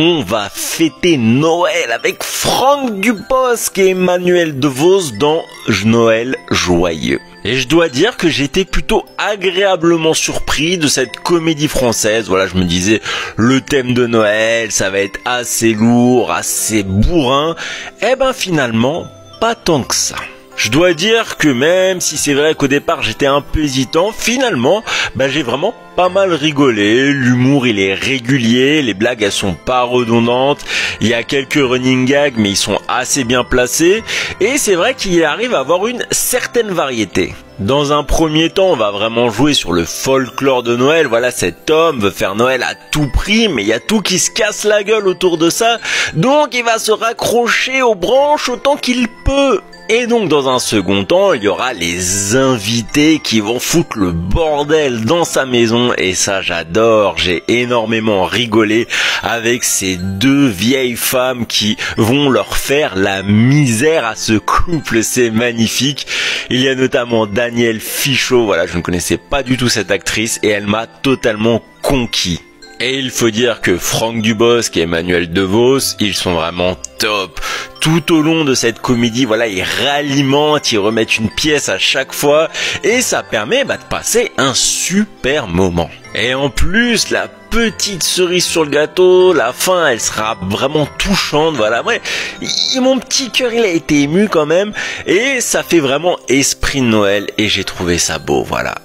On va fêter Noël avec Franck Dubosc et Emmanuel DeVos dans Noël joyeux. Et je dois dire que j'étais plutôt agréablement surpris de cette comédie française. Voilà, je me disais, le thème de Noël, ça va être assez lourd, assez bourrin. Eh ben finalement, pas tant que ça. Je dois dire que même si c'est vrai qu'au départ j'étais un peu hésitant, finalement, j'ai vraiment pas mal rigolé. L'humour il est régulier, les blagues elles sont pas redondantes, il y a quelques running gags mais ils sont assez bien placés et c'est vrai qu'il arrive à avoir une certaine variété. Dans un premier temps, on va vraiment jouer sur le folklore de Noël. Voilà, cet homme veut faire Noël à tout prix, mais il y a tout qui se casse la gueule autour de ça. Donc il va se raccrocher aux branches autant qu'il peut. Et donc dans un second temps, il y aura les invités qui vont foutre le bordel dans sa maison. Et ça j'adore, j'ai énormément rigolé avec ces deux vieilles femmes qui vont leur faire la misère à ce couple, c'est magnifique. Il y a notamment Danielle Fichot, voilà, je ne connaissais pas du tout cette actrice et elle m'a totalement conquis. Et il faut dire que Franck Dubosc et Emmanuel DeVos, ils sont vraiment top. Tout au long de cette comédie, voilà, ils ralimentent, ils remettent une pièce à chaque fois et ça permet de passer un super moment. Et en plus, la petite cerise sur le gâteau, la fin, elle sera vraiment touchante, voilà. Ouais, mon petit cœur, il a été ému quand même et ça fait vraiment esprit de Noël et j'ai trouvé ça beau, voilà.